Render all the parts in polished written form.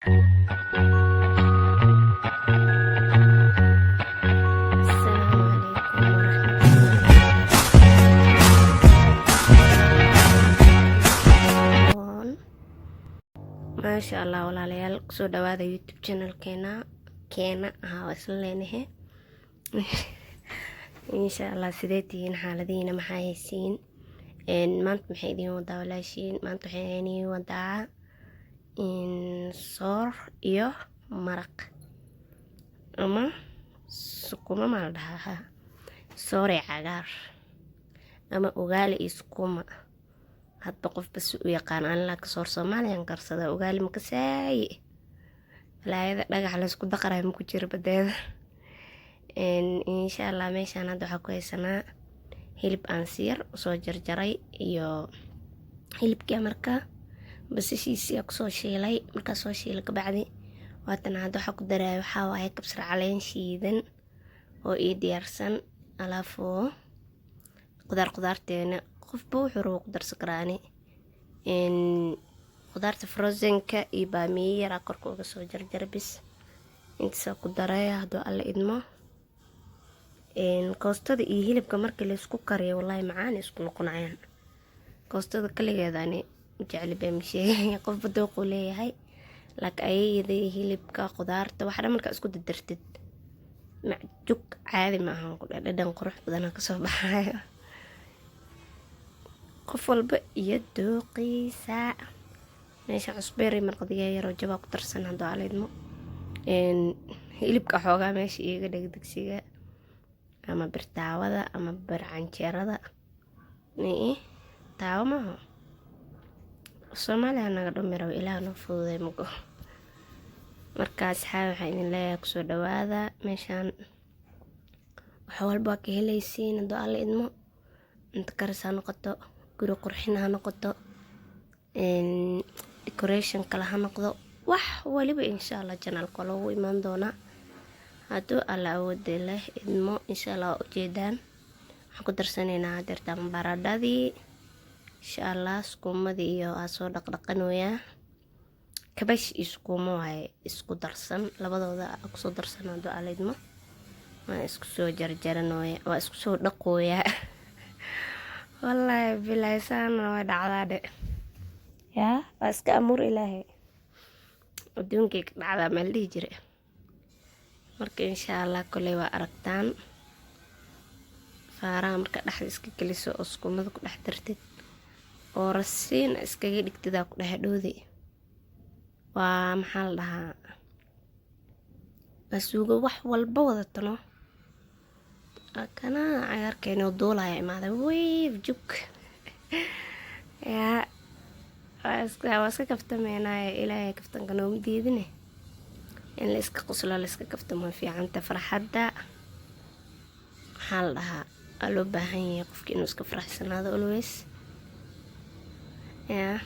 Asalaamu calaykum waraxmatullaahi. Maasha Allah walaalayaal, kusoo dhawaada YouTube channelkeena waa isla leenahe. Insha Allah sidee tihiin xaaladiina, maxaa haysiin? Maanta maxay idiin wadaa walaashiin? Maanta waxay idiin wadaa soor iyo maraq ama sukuma ma la dhahaa, soore cagaar ama ugaali iyo sukuma, hadba qof bas u yaqaan. Aan la soor Soomaaliyan karsada, ugaali ma kasaayi laayada dhagax la isku daqaray ma ku jiro badeeda. Insha Allah meeshaan hadda waxaa ku haysanaa hilib aan si yar usoo jarjaray iyo hilibkii markaa basashiisii kusoo shiilay. Markaa soo shiilay kabacdi waatan hadda waxaa ku daray waxaa waaye kabsar caleen shiidan oo ii diyaarsan, alaafoo qudaarteena qofba wuxuu rabo ku darsan karaani. Qudaarta frozenka iyo baamiye yaraa korka uga soo jarjar bis intaasoo ku daray hadduu alla idmo. Koostada iyo hilibka markii la isku kariyo wallahi macaan isku noqonayaan. Koostada kaligeeda ani jecel baa misheey qofba dooq uu leeyahay, laakiin ayayda hilibka qudaarta waxa dhan marka isku dardartid macjuk caadi ma ahan, ku dhadhan qurux badan ka soo baxayo. qof walba iyo dooqiisa. Meesha cusbeer marqadiga yar oo jaba ku tarsan hadduu alla idmo. Hilibka xoogaa meesha iiga dhagdagsiga ama birtaawada ama barcanjeerada taawo maaha Soomaaliya naga dhumiro ilaaha noo fududay mugo. Markaas waxaa idin leeyahay kusoo dhawaada meeshaan wax walba ka helaysiin hadduu alla idmo. Inta karis ha noqoto, guri qurxin ha noqoto, decoration kale ha noqdo, wax waliba insha Allah channelka loogu imaan doonaa hadduu alla awoodda leh idmo. Insha Allah ujeedaan waxaan ku darsanaynaa hadeertaan baradhadii insha Allah, sukumadii iyo soo dhaqdhaqanooyaa. Kabash iyo sukuma waaye isku darsan, labadooda kusoo darsan hadduu alla idmo. Waa isku soo jarjaranooya, waa isku soo dhaqooyaa. Wallahi billahi saana way dhacdaa yaa waa iska amuur ilaahay adduunkay ka dhacdaa meel dhihi jire. Marka insha Allah koley waa aragtaan faaraha marka dhexda iska geliso oo sukumada ku dhex dartid oo rasiin iskaga dhigtidaa ku dhex dhoodi. Waa maxaa la dhahaa, suugo wax walba wadatano kana cagaarkeena duulaya imaada wiif juk yaa waa iska kaftameynaayo. Ilaahay kaftanka nooma diidine, in la iska qoslo la iska kaftamo fiicanta. farxadda maxaa la dhahaa waa loo baahan yahay qofki inuu iska faraxsanaado always yaa.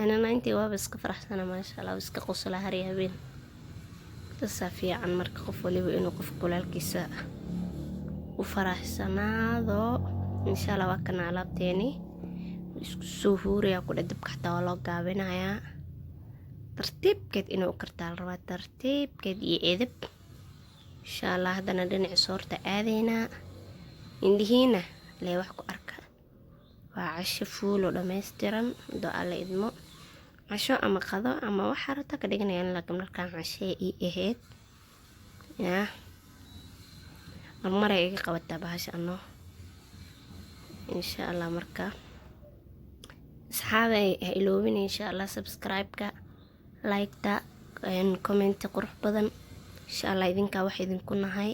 Anana intii waaba iska faraxsana maasha Allah, iska qosla har iyo habeen. Tasaa fiican marka qof waliba inuu qof kulaalkiisa u faraxsanaado. Insha Allah waa kana alaabteeni isku soo huuraya ku dabka xataa waa loo gaabinayaa. Tartiibkeed inuu kartaa la rabaa, tartiibkeed iyo edeb. Insha Allah haddana dhinaca soorta aadeynaa. Indhihiina lee wax ku arka waa casho fuul oo dhammaystiran hadduu alla idmo. Casho ama qado ama wax harata ka dhiganayaan, laakiin markaan cashee ii ahayd yaa marmaray iga qabataa bahasha anoo. Insha Allah marka asxaabay ha iloobin insha Allah subscribe-ka, like-ta, comment qurux badan. Insha Allah idinka wax idinku nahay,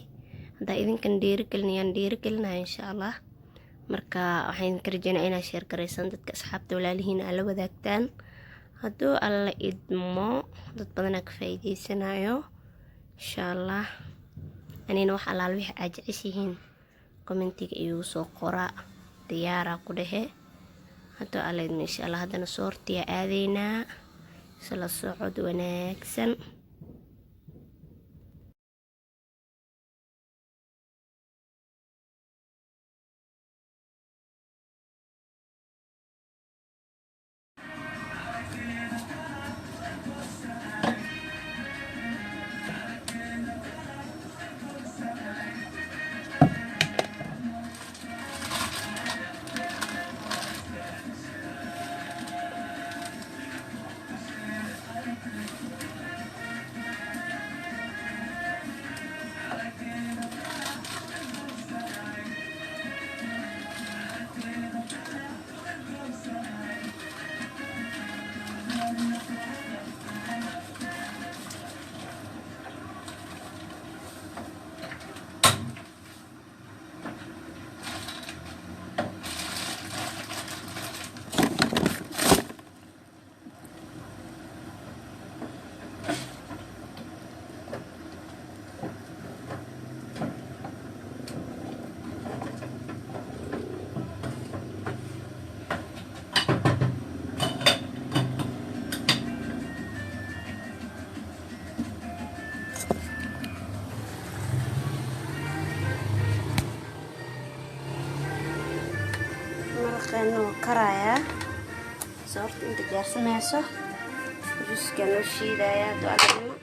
haddaa idinkan dhiirigelinahay insha Allah. Marka waxaan ka rajeynayaa inaad share garaysan dadka asxaabta walaalihiin aad la wadaagtaan hadduu alla idmo. Dad badan ka faa'iideysanayo insha Allah. Anina wax allaal wixii aad jeceshihiin commentiga igu soo qora, diyaara ku dhehe hadduu alla idmo insha Allah. haddana soortiya aadeynaa, isla socod wanaagsan. karayaa. Soorta inta gaarsanayso juuska loo shiidayaa ducadana.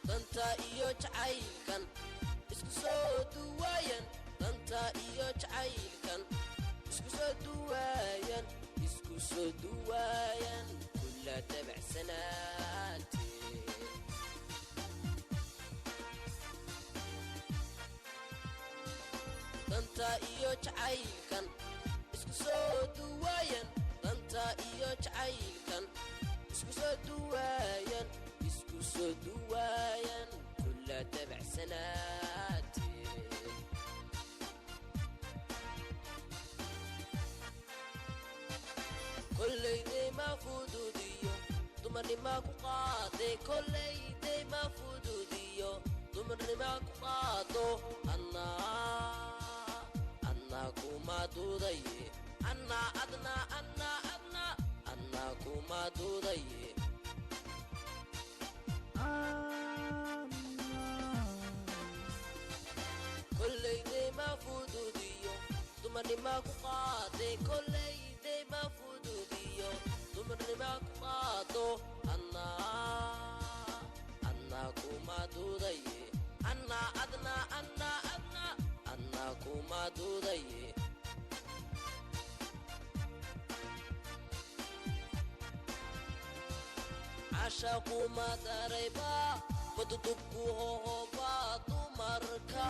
danta iyo jacaylkan isku soo duwaayan danta iyo jacaylkan isku soo duwaayan kula dabacsanaante danta iyo jacaylkan isku soo duwaayan danta iyo jacaylkan isku soo duwaayan kula dabacsanaate kollayday ma fududiyo dumarnima ku qaade kollayday ma fududiyo dumarnima ku qaado anna kuma dudaye anna kuma dudaye kollayday ma fududiyo dumarnima ku qaade kollayday ma fududiyo dumarnima ku qaado anna kuma dudaye anna kuma dudaye ashaqu madarayba madudubku hohoba dumarka